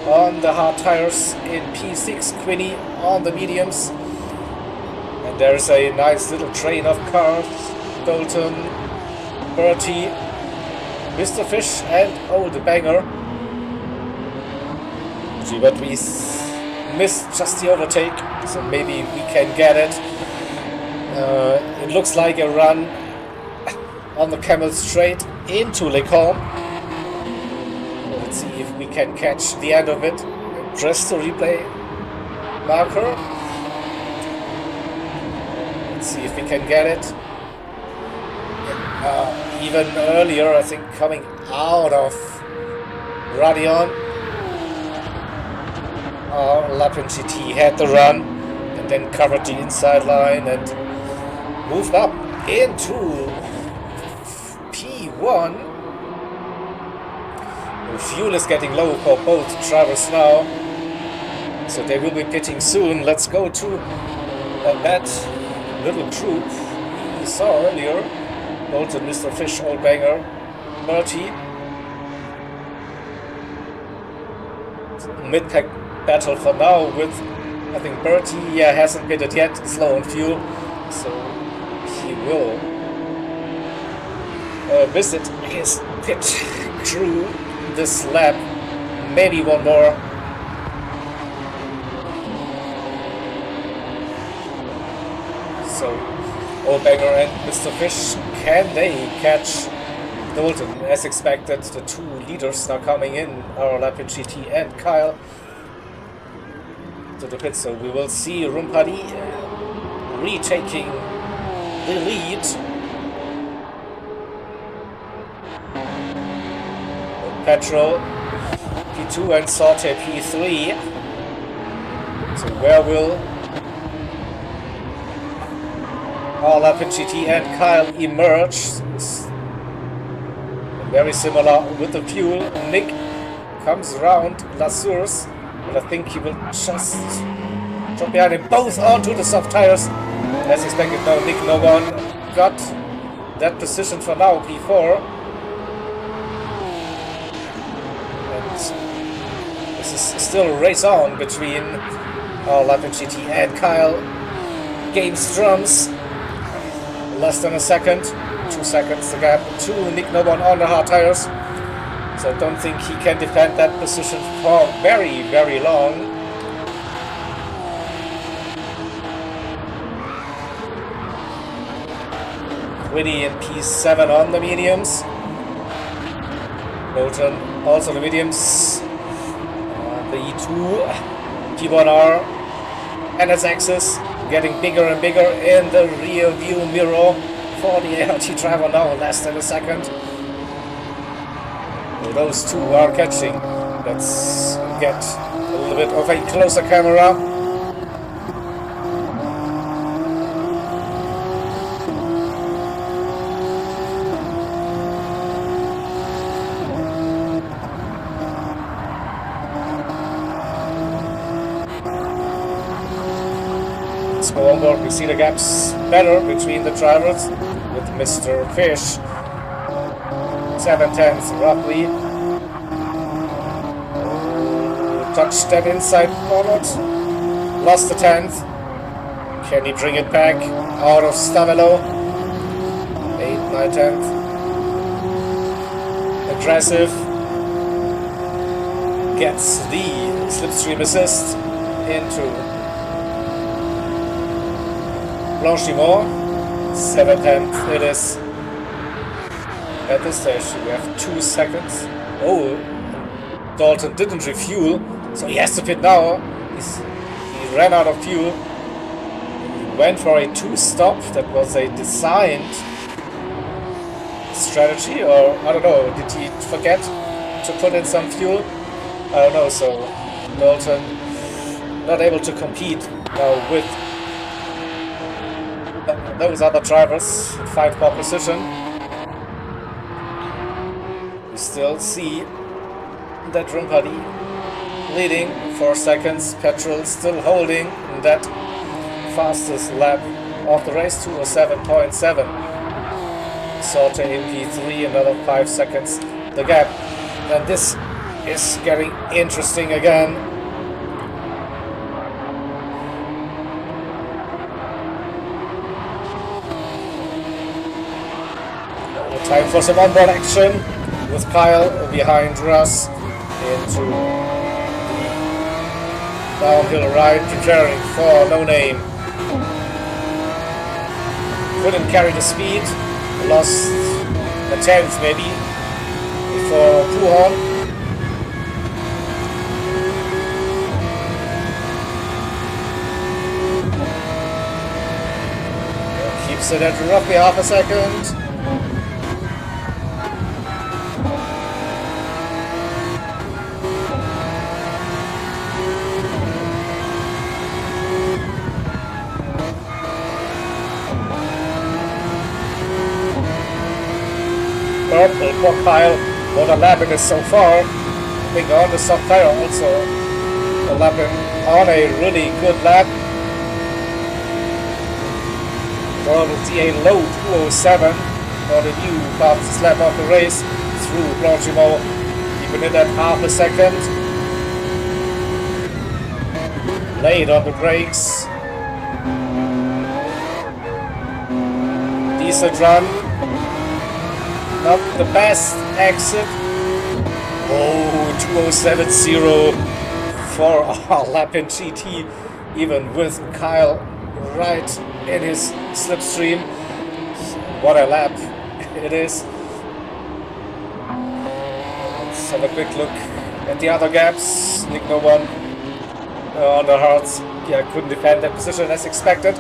on the hard tires in P6, Quinny on the mediums. And there's a nice little train of cars. Dalton, Bertie, Mr. Fish, and Old Banger. But we missed just the overtake, so maybe we can get it. It looks like a run on the Camel straight into Les Combes. Let's see if we can catch the end of it. Press the replay marker. Let's see if we can get it. Even earlier, I think, coming out of Radion. Lapin GT had the run and then covered the inside line and moved up into P1. The fuel is getting low for both drivers now, so they will be pitting soon. Let's go to that little group we saw earlier. Bolton, Mr. Fish, Old Banger, Bertie. Mid-pack battle for now with, I think, Bertie hasn't pitted yet, it's low on fuel, so he will visit his pit crew this lap, maybe one more. So Old Banger and Mr. Fish, can they catch Dalton? As expected, the two leaders now coming in are Lapin GT and Kyle to the pit, so we will see Rumpadi retaking the lead. Petrol P2 and Sorte P3. So where will Lapin GT and Kyle emerge? Very similar with the fuel. Nick comes around Lasurs, but I think he will just drop behind them both onto the soft tires. As expected, no Nick, no one got that position for now, P4. And this is still a race on between Lapin GT and Kyle. Game strums. Less than a second, 2 seconds the gap to Nick Nobon on the hard tires. So I don't think he can defend that position for very, very long. Quiddy and P7 on the mediums. Bolton also the mediums. The E2, P1R and its axis getting bigger and bigger in the rear view mirror for the ART driver now, less than a second. Those two are catching. Let's get a little bit of a closer camera. Go on board, we see the gaps better between the drivers with Mr. Fish. 7/10 roughly. Touched that inside corner. Lost the 10th. Can he bring it back out of Stavelo? 8, 9, 10th. Aggressive. Gets the slipstream assist into Blanchimont, 7/10 it is. At this stage we have 2 seconds. Oh, Dalton didn't refuel, so he has to pit now. He ran out of fuel. He went for a 2-stop. That was a designed strategy, or I don't know, did he forget to put in some fuel? I don't know, so Dalton not able to compete now with those other drivers in 5-car position. We still see that Rumpadi leading 4 seconds. Petrol still holding that fastest lap of the race, 207.7. Sorte in P3, another 5 seconds the gap. And this is getting interesting again. Time for some onboard action with Kyle behind Russ into the downhill ride, preparing for No Name. Couldn't carry the speed, lost a 10th maybe before Puhon. So that's roughly half a second. Purple for Kyle. What a lap it is so far. I think on the soft tire also a lap on a really good lap. For the TA low 207 for the new fastest lap of the race through Blanchimont, keeping it at half a second. Late on the brakes. Decent run. Not the best exit. Oh, 2070 for our lap in GT, even with Kyle right in his slipstream. What a lap it is. Let's have a quick look at the other gaps. Nick No One on the hards. Yeah, couldn't defend that position as expected.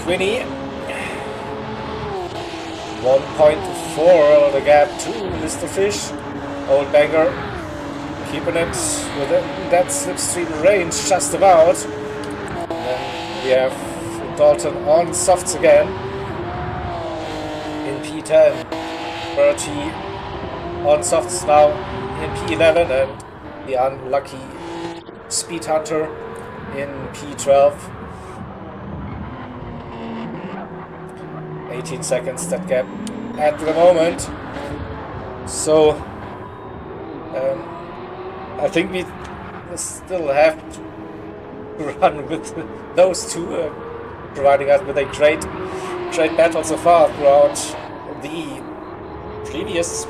Quinny 1.4 the gap to Mr. Fish. Old Banger keeping it within that slipstream range just about. Then we have Dalton on softs again in P10. Bertie on softs now in P11, and the unlucky Speed Hunter in P12. 18 seconds that gap at the moment. So I think we still have to run with those two, providing us with a great battle so far throughout the previous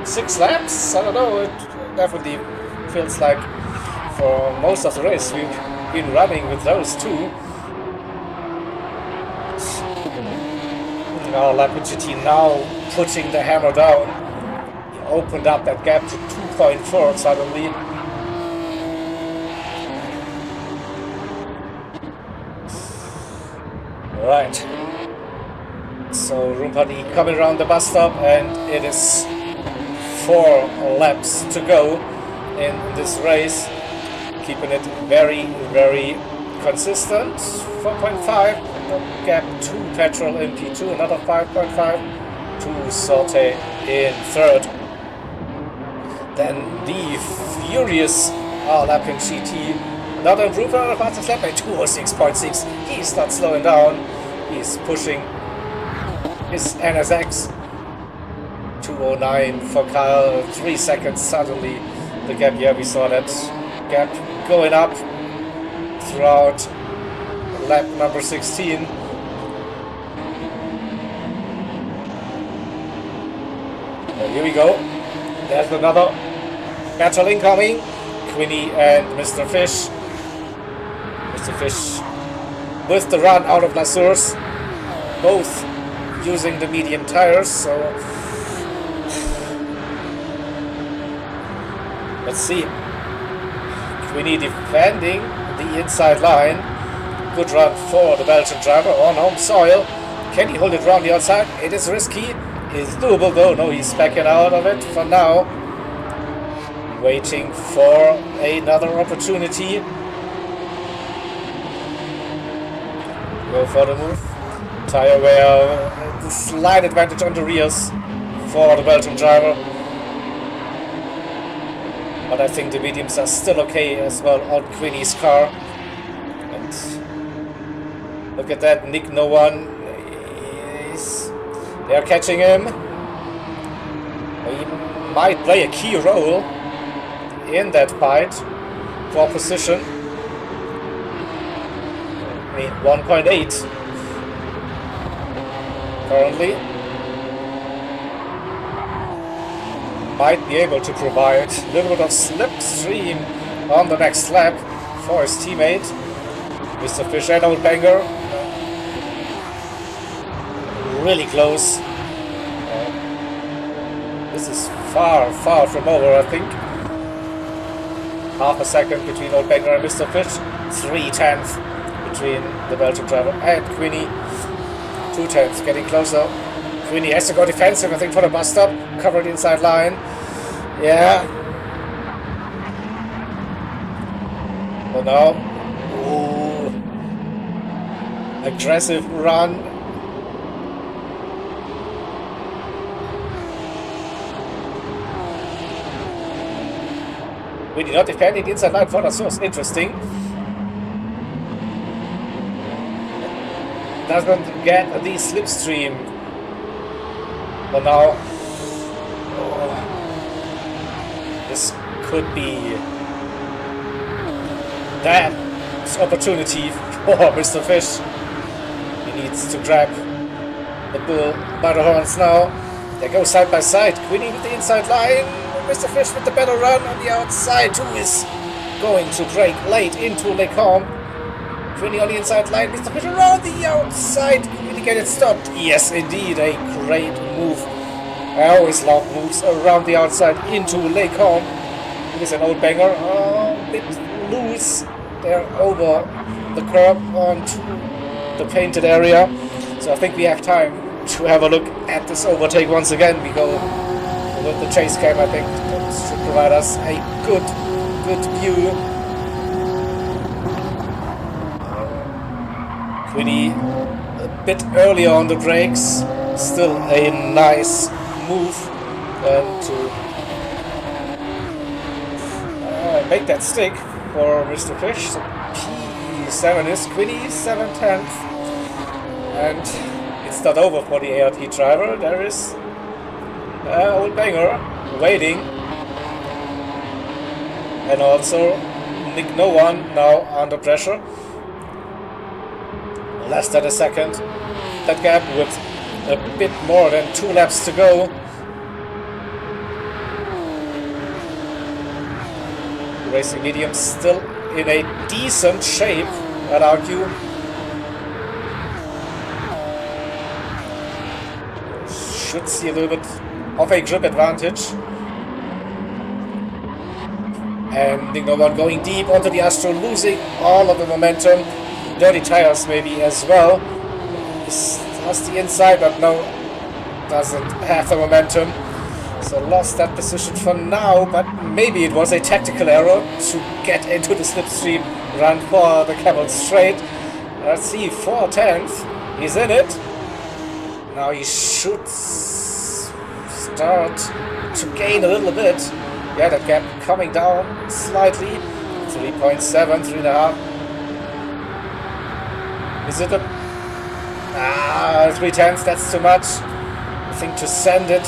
6 laps. I don't know, it definitely feels like for most of the race we've been running with those two. Our lap in GT now putting the hammer down. He opened up that gap to 2.4 suddenly. Right. So Rumpani coming around the bus stop, and it is 4 laps to go in this race. Keeping it very, very consistent. 4.5. Gap to Petrol in P2, another 5.5 to Saute in 3rd. Then the furious lap in GT, not improved on the fastest lap by 206.6. He's not slowing down, he's pushing his NSX. 209 for Kyle, 3 seconds suddenly. The gap, yeah, we saw that gap going up throughout lap number 16. Here we go. There's another battle incoming. Quinny and Mr. Fish. Mr. Fish with the run out of La Source. Both using the medium tires, so let's see. Quinny defending the inside line. Good run for the Belgian driver on home soil. Can he hold it around the outside? It is risky. It's doable though. No, he's backing out of it for now. Waiting for another opportunity. Go for the move. Tire wear. The slight advantage on the rears for the Belgian driver. But I think the mediums are still okay as well on Quinny's car. And look at that, Nick No One. They're catching him. He might play a key role in that fight for position. 1.8 currently. Might be able to provide a little bit of slipstream on the next lap for his teammate, Mr. Fish and Old Banger. Really close. This is far from over, I think. Half a second between Old Banger and Mr. Fish. 3/10 between the Belgian driver and Quinny. 210s getting closer. Queenie has to go defensive, I think, for the bus stop. Cover the inside line. Yeah. Oh no. Ooh. Aggressive run. Really not defending the inside line for the source. Interesting. Doesn't get the slipstream. But now, this could be that opportunity for Mr. Fish. He needs to grab the bull by the horns now. They go side by side. Queenie with the inside line. Mr. Fish with the better run on the outside, who is going to break late into Lake Holm. Queenie on the inside line. Mr. Fish around the outside. Will he get it stopped? Yes, indeed. A great move. I always love moves around the outside into Lake Holm. It is an old banger. A bit loose. They're over the curb onto the painted area. So I think we have time to have a look at this overtake once again. We go with the chase cam. I think that should provide us a good view. Queenie a bit earlier on the brakes. Still a nice move to make that stick for Mr. Fish. So P7 is Queenie 7/10th, and it's not over for the ART driver. There is old banger waiting, and also Nick No One now under pressure. Less than a second. That gap with a bit more than 2 laps to go. Racing Medium still in a decent shape, I'd argue. Should see a little bit of a grip advantage. And Nick No One going deep onto the Astro, losing all of the momentum. Dirty tires maybe as well. Has the inside, but no, doesn't have the momentum. So lost that position for now, but maybe it was a tactical error to get into the slipstream run for the Camel Straight. Let's see, 4/10th, he's in it. Now he should start to gain a little bit. Yeah, that gap coming down slightly. 3.7, 3.5. Is it a 3/10? That's too much. I think to send it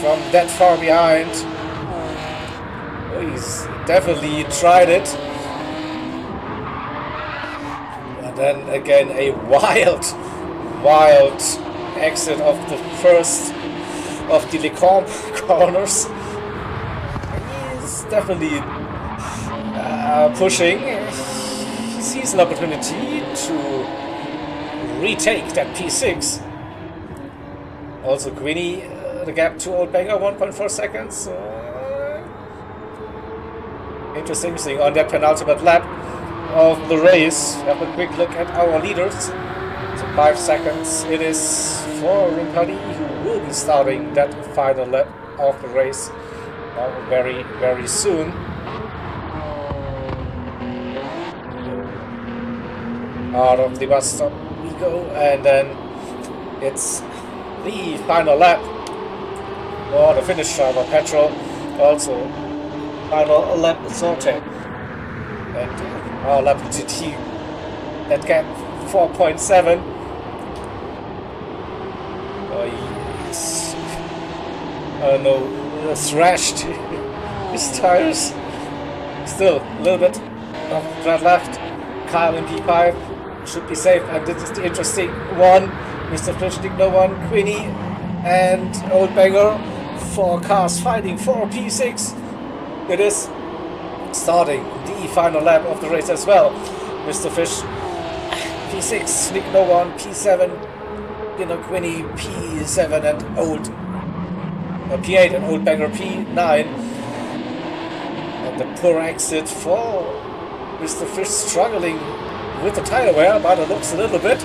from that far behind. Oh, he's definitely tried it. And then again a wild exit of the first of the Lecombe corners. He's definitely pushing. He sees an opportunity to retake that P6. Also Queenie, the gap to old banger, 1.4 seconds. Interesting thing on that penultimate lap of the race. Have a quick look at our leaders. So 5 seconds it is for Rumpani, who will be starting that final lap of the race very soon. Out of the bus stop we go, and then it's the final lap for the finish driver Petrol. Also final lap Sorte, and our lap GT that gap 4.7. He's thrashed his tires. Still a little bit of flat left. Kyle in P5 should be safe, and this is the interesting one. Mr. Fish, Nick No One, Queenie, and Old Banger. 4 cars fighting for P6. It is starting the final lap of the race as well. Mr. Fish, P6, Nick No One, P7, Queenie, P7, and P8, and Old Banger, P9. And the poor exit for Mr. Fish, struggling with the tire wear, but it looks a little bit.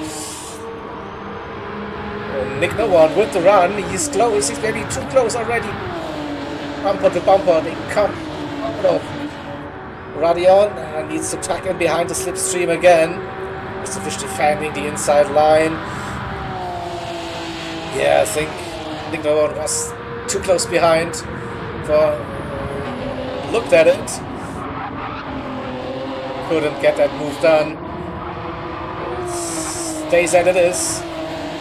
Nick No One with the run. He's close. He's maybe too close already. Bumper to bumper. They come out of Radion. Needs to tuck in behind the slipstream again. Mr. Fish defending the inside line. Yeah, I think Nick No One was too close behind. Looked at it. Couldn't get that move done. Stays as it is.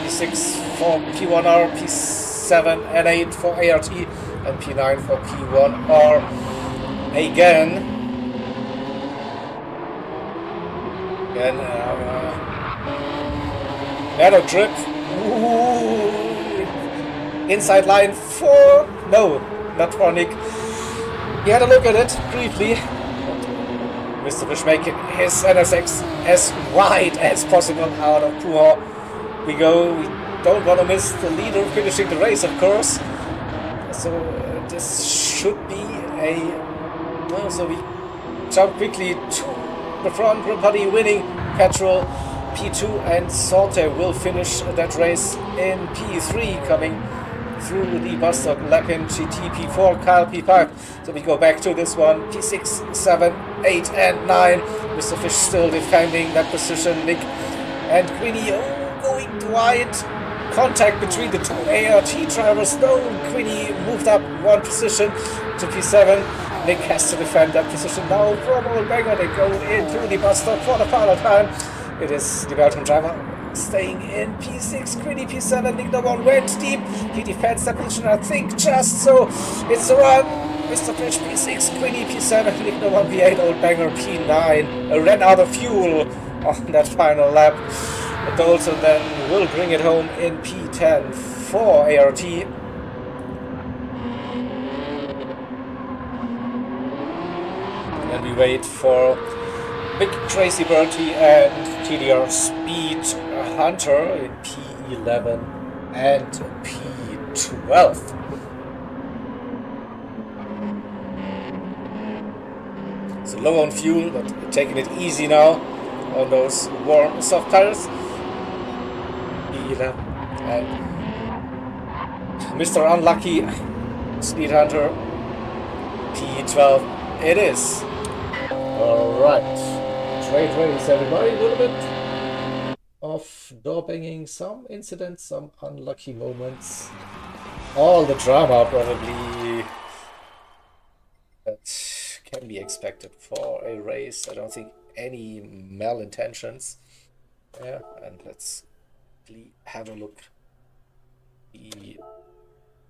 P6 for P1R, P7 and 8 for ART, and P9 for P1R again. Nano grip. Ooh. Inside line 4. No, not for Nick. He had a look at it briefly. Mr. Fish making his NSX as wide as possible out of P1R. We don't want to miss the leader finishing the race, of course. So this should be so we jump quickly to the front. Gr.B winning Petrol. P2 and Sorte will finish that race in P3, coming through the bus stop. Lapin GT P4, Kyle P5. So we go back to this one. P6, 7, 8 and 9. Mr. Fish still defending that position. Nick and Queenie going wide. Contact between the two ART drivers. No, Queenie moved up one position to P7. Nick has to defend that position now from Old Banger. They go into the bus stop for the final time. It is the Belgian driver staying in P6, Queenie P7. Nick No One went deep. He defends that position, I think, just so. It's a run. Mr. Fish P6, Queenie P7, Nick No One P8, Old Banger P9. Ran out of fuel on that final lap. Dalton then will bring it home in P10 for ART. And we wait for Big Crazy Bertie and TDR Speed Hunter in P11 and P12. So low on fuel, but taking it easy now on those warm soft tires. P11 and Mr. Unlucky Speed Hunter P12 it is. Alright. Trade race, everybody. A little bit of door banging, some incidents, some unlucky moments. All the drama probably that can be expected for a race. I don't think any malintentions. Yeah, and let's have a look at the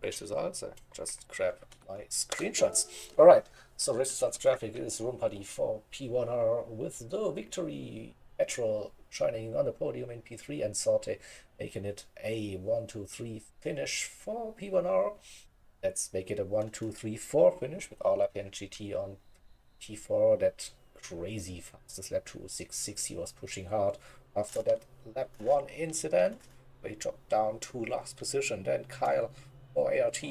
race results. I just grab my screenshots. Alright. So race results graphic is room party for P1R with the victory. Petrol shining on the podium in P3 and Sorte making it a 1-2-3 finish for P1R. Let's make it a 1-2-3-4 finish with our Lapin GT on P4. That crazy fastest lap 2:06.6. He was pushing hard after that lap 1 incident. He dropped down to last position. Then Kyle for ART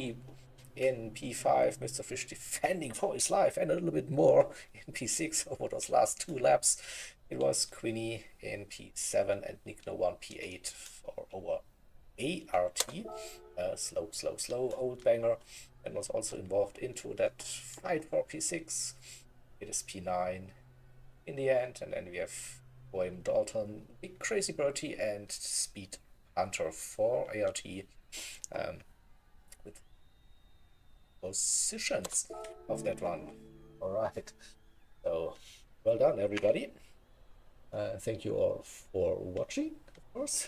in P5, Mr. Fish defending for his life and a little bit more in P6 over those last 2 laps. It was Queenie in P7 and Nick No One P8 for over ART. Slow Old Banger, and was also involved into that fight for P6. It is P9 in the end, and then we have William Dalton, Big Crazy Bertie and Speed Hunter for ART. With positions of that one. Alright, so well done everybody. Thank you all for watching, of course,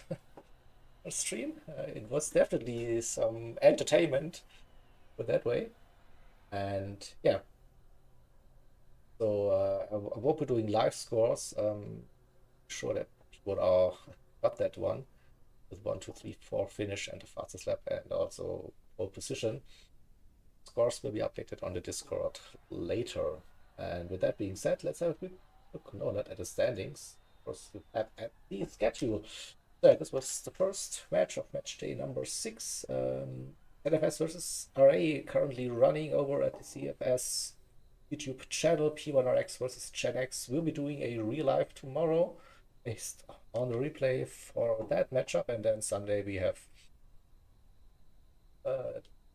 the stream. It was definitely some entertainment with that way. And yeah, so I won't be doing live scores. Sure that people are got that one with 1-2-3-4 finish and the fastest lap and also pole position. Scores will be updated on the Discord later. And with that being said, let's have a quick look, no, not at the standings, of course, at the schedule. So this was the first match of match day number 6. NFS versus RA currently running over at the CFS YouTube channel. P1RX versus Gen X. We'll be doing a real live tomorrow based on the replay for that matchup, and then Sunday we have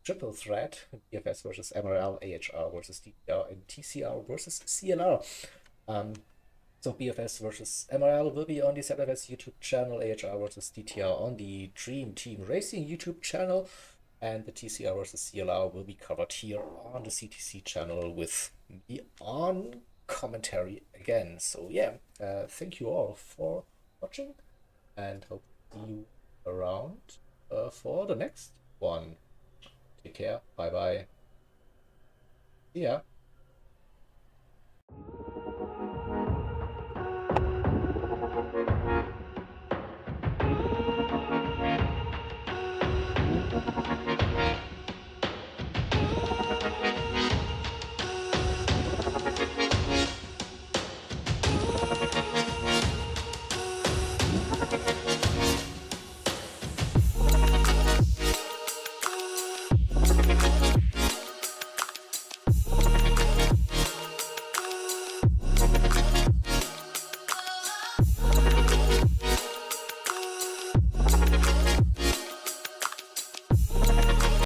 triple threat: BFS versus MRL, AHR versus DTR, and TCR versus CLR. So BFS versus MRL will be on the ZFS YouTube channel, AHR versus DTR on the Dream Team Racing YouTube channel, and the TCR versus CLR will be covered here on the CTC channel with me on commentary again. So yeah, thank you all for watching, and hope to see you around for the next one. Take care. Bye bye. Yeah.